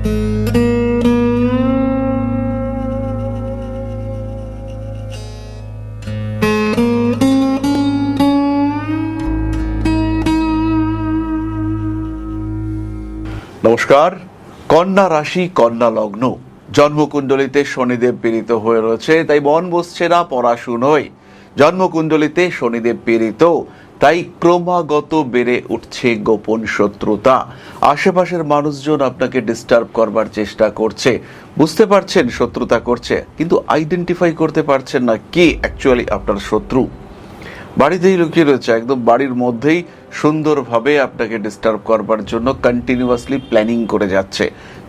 নমস্কার। কন্যা রাশি, কন্যা লগ্ন, জন্মকুণ্ডলিতে শনিদেব পীড়িত হয়ে রয়েছে, তাই মন বসছে না পড়াশুনোয়। জন্মকুণ্ডলিতে শনিদেব পীড়িত, তাই ক্রমাগত বেড়ে উঠছে গোপন শত্রুতা। আশেপাশের মানুষজন আপনাকে ডিস্টার্ব করবার চেষ্টা করছে, বুঝতে পারছেন শত্রুতা করছে, কিন্তু আইডেন্টিফাই করতে পারছেন না কে অ্যাকচুয়ালি আপনার শত্রু। বাড়িতেই লুকিয়ে রয়েছে, একদম বাড়ির মধ্যেই সুন্দরভাবে আপনাকে ডিস্টার্ব করবার জন্য কন্টিনিউয়াসলি প্ল্যানিং করে যাচ্ছে।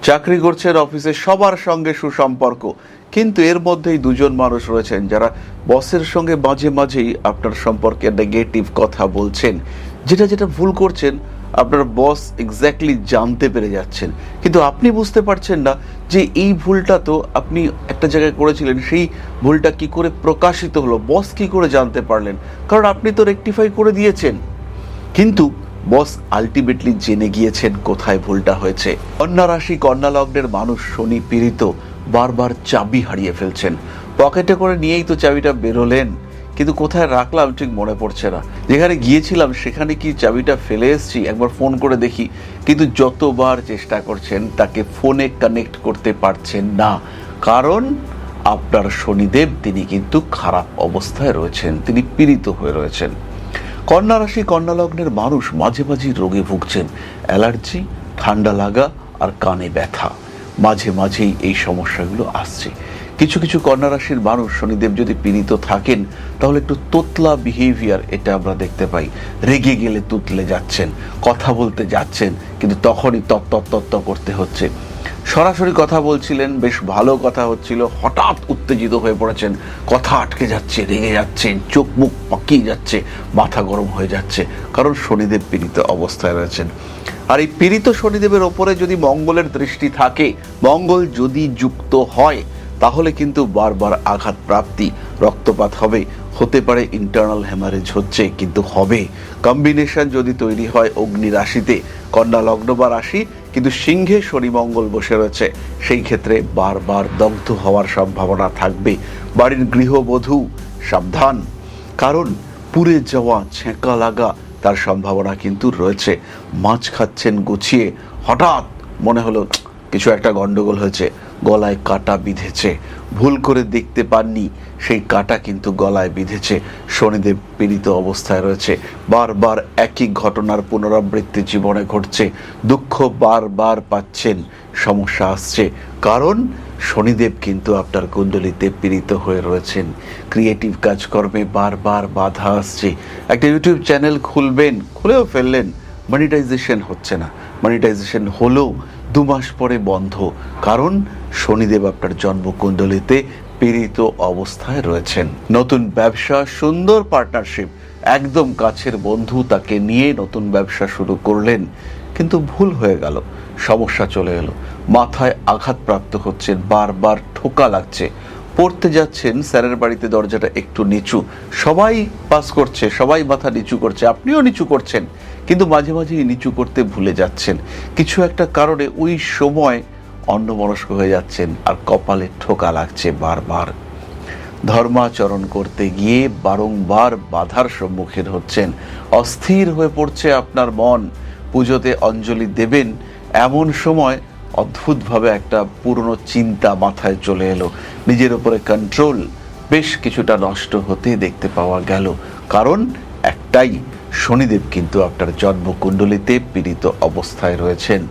চাকরি করছেন, অফিসে সবার সঙ্গে সুসম্পর্ক, কিন্তু এর মধ্যেই দুজন মানুষ রয়েছেন যারা বসের সঙ্গে মাঝে মাঝেই আপনার সম্পর্কে নেগেটিভ কথা বলছেন। যেটা ভুল করছেন আপনার বস এক্স্যাক্টলি জানতে পেরে যাচ্ছেন, কিন্তু আপনি বুঝতে পারছেন না যে এই ভুলটা তো আপনি একটা জায়গায় করেছিলেন, সেই ভুলটা কি করে প্রকাশিত হলো, বস কি করে জানতে পারলেন, কারণ আপনি তো রেকটিফাই করে দিয়েছেন। কিন্তু বস আলটিমেটলি জেনে গিয়েছেন কোথায় ভুলটা হয়েছে। কন্যা রাশি, কন্যা লগ্নের মানুষ শনি পীড়িত, বারবার চাবি হারিয়ে ফেলছেন। পকেটে করে নিয়েই তো চাবিটা বেরোলেন, কিন্তু কোথায় রাখলাম ঠিক মনে পড়ছে না। যেখানে গিয়েছিলাম সেখানে কি চাবিটা ফেলে এসেছি, একবার ফোন করে দেখি, কিন্তু যতবার চেষ্টা করছেন তাকে ফোনে কানেক্ট করতে পারছেন না, কারণ আপনার শনিদেব তিনি কিন্তু খারাপ অবস্থায় রয়েছেন, তিনি পীড়িত হয়ে রয়েছেন। কন্যা রাশি, কন্যা লগ্নের মানুষ মাঝে মাঝে রোগে ভুগছেন, অ্যালার্জি, ঠান্ডা লাগা আর কানে ব্যথা, মাঝে মাঝেই এই সমস্যাগুলো আসছে। কিছু কিছু কন্যা রাশির মানুষ শনিদেব যদি পীড়িত থাকেন তাহলে একটু তোতলা বিহেভিয়ার এটা আমরা দেখতে পাই। রেগে গেলে তুতলে যাচ্ছেন, কথা বলতে যাচ্ছেন কিন্তু তখনই তত্ত্ব করতে হচ্ছে। সরাসরি কথা বলছিলেন, বেশ ভালো কথা হচ্ছিল, হঠাৎ উত্তেজিত হয়ে পড়েছেন, কথা আটকে যাচ্ছে, রেগে যাচ্ছেন, চোখ মুখ পাকিয়ে যাচ্ছে, মাথা গরম হয়ে যাচ্ছে, কারণ শনিদেব পীড়িত অবস্থায় রয়েছেন। আর এই পীড়িত শনিদেবের ওপরে যদি মঙ্গলের দৃষ্টি থাকে, মঙ্গল যদি যুক্ত হয়, তাহলে কিন্তু বারবার আঘাত প্রাপ্তি, রক্তপাত হবে, হতে পারে ইন্টারনাল হ্যামারেজ হচ্ছে, কিন্তু হবে। কম্বিনেশন যদি তৈরি হয় অগ্নি রাশিতে, কন্যা লগ্ন বা রাশি, কিন্তু সিংহে শনি মঙ্গল বসে রয়েছে, সেই ক্ষেত্রে বারবার দগ্ধ হওয়ার সম্ভাবনা থাকবে। বাড়ির গৃহবধূ সাবধান, কারণ পুড়ে যাওয়া, ছেঁকা লাগা তার সম্ভাবনা কিন্তু রয়েছে। মাছ খাচ্ছেন গুছিয়ে, হঠাৎ মনে হলো কিছু একটা গন্ডগোল হয়েছে, গলায় কাটা বিঁধেছে, ভুল করে দেখতে পাননি, সেই কাটা কিন্তু গলায় বিঁধেছে। শনিদেব পীড়িত অবস্থায় রয়েছে, বারবার একই ঘটনার পুনরাবৃত্তি জীবনে ঘটছে, দুঃখ বারবার পাচ্ছেন, সমস্যা আসছে, কারণ শনিদেব কিন্তু আপনার কুণ্ডলিতে পীড়িত হয়ে রয়েছেন। ক্রিয়েটিভ কাজকর্মে বারবার বাধা আসছে। একটা ইউটিউব চ্যানেল খুলবেন, খুলেও ফেললেন, মনিটাইজেশন হচ্ছে না, মনিটাইজেশন হলেও 2 মাস পরে বন্ধ, কারণ শনিদেব আপনার জন্মকুণ্ডলিতে পীড়িত অবস্থায় রয়েছেন। নতুন ব্যবসা, সুন্দর পার্টনারশিপ, একদম কাছের বন্ধু, তাকে নিয়ে নতুন ব্যবসা শুরু করলেন, কিন্তু ভুল হয়ে গেল, সমস্যা চলে এলো, মাথায় আঘাতপ্রাপ্ত হচ্ছেন, বারবার ঠোকা লাগছে। পড়তে যাচ্ছেন, স্যারের বাড়িতে দরজাটা একটু নিচু, সবাই পাস করছে, সবাই মাথা নিচু করছে, আপনিও নিচু করছেন, কিন্তু মাঝে মাঝেই নিচু করতে ভুলে যাচ্ছেন, কিছু একটা কারণে ওই সময় অন্যমনস্ক হয়ে যাচ্ছেন, আর কপালে ঠোকা লাগছে বারবার। ধর্মাচরণ করতে গিয়ে বারংবার বাধার সম্মুখীন হচ্ছেন, অস্থির হয়ে পড়ছে আপনার মন। পুজোতে অঞ্জলি দেবেন, এমন সময় অদ্ভুতভাবে একটা পুরনো চিন্তা মাথায় চলে এলো, নিজের উপরে কন্ট্রোল বেশ কিছুটা নষ্ট হতে দেখতে পাওয়া গেল, কারণ একটাই, শনিদেব কিন্তু আপনার জন্মকুণ্ডলিতে পীড়িত অবস্থায় রয়েছেন।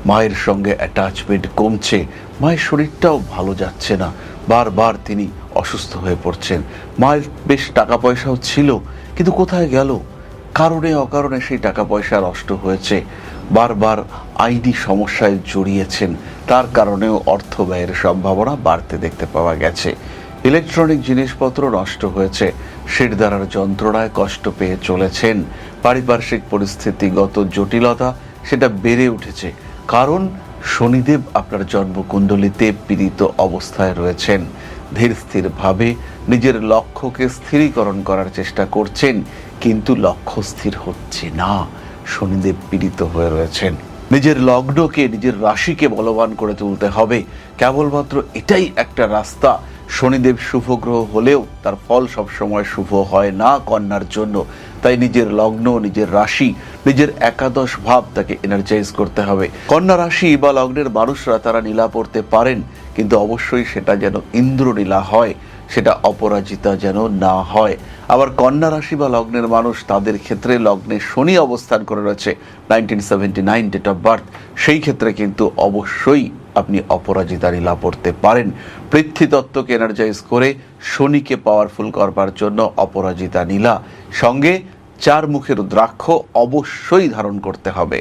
মায়ের সঙ্গে অ্যাটাচমেন্ট কমছে, মায়ের শরীরটাও ভালো যাচ্ছে না, বারবার তিনি অসুস্থ হয়ে পড়ছেন। মায়ের বেশ টাকা পয়সাও ছিল, কিন্তু কোথায় গেল, কারণে অকারণে সেই টাকা পয়সা নষ্ট হয়েছে। বারবার আইনি সমস্যায় জড়িয়েছেন, তার কারণেও অর্থ ব্যয়ের সম্ভাবনা বাড়তে দেখতে পাওয়া গেছে। ইলেকট্রনিক জিনিসপত্র নষ্ট হয়েছে, শিরদাঁড়ার যন্ত্রণায় কষ্ট পেয়ে চলেছেন। পারিপার্শ্বিক পরিস্থিতিগত জটিলতা সেটা বেড়ে উঠেছে, কারণ শনিদেব আপনার জন্মকুণ্ডলিতে পীড়িত অবস্থায় রয়েছেন। ধীর স্থিরভাবে নিজের লক্ষ্যকে স্থিরীকরণ করার চেষ্টা করছেন, কিন্তু লক্ষ্য স্থির হচ্ছে না, শনিদেব পীড়িত হয়ে রয়েছেন। নিজের লগ্নকে, নিজের রাশিকে বলবান করে তুলতে হবে। কেবলমাত্র এটাই একটা রাস্তা। শনিদেব শুভ গ্রহ হলেও তার ফল সবসময় শুভ হয় না কন্যার জন্য। তাই নিজের লগ্ন, নিজের রাশি, নিজের একাদশ ভাব তাকে এনার্জাইজ করতে হবে। কন্যা রাশি বা লগ্নের মানুষরা তারা নীলা পড়তে পারেন, কিন্তু অবশ্যই সেটা যেন ইন্দ্রনীলা হয়, সেটা অপরাজিতা যেন না হয়। আবার কন্যা রাশি বা লগ্নের মানুষ, তাদের ক্ষেত্রে লগ্নে শনি অবস্থান করে রয়েছে 1979 ডেট অফ বার্থ, সেই ক্ষেত্রে কিন্তু অবশ্যই আপনি অপরাজিতা নীলা পড়তে পারেন। পৃথ্বীতত্ত্বকে এনার্জাইজ করে শনিকে পাওয়ারফুল করবার জন্য অপরাজিতা নীলা, সঙ্গে 4 মুখের রুদ্রাক্ষ অবশ্যই ধারণ করতে হবে।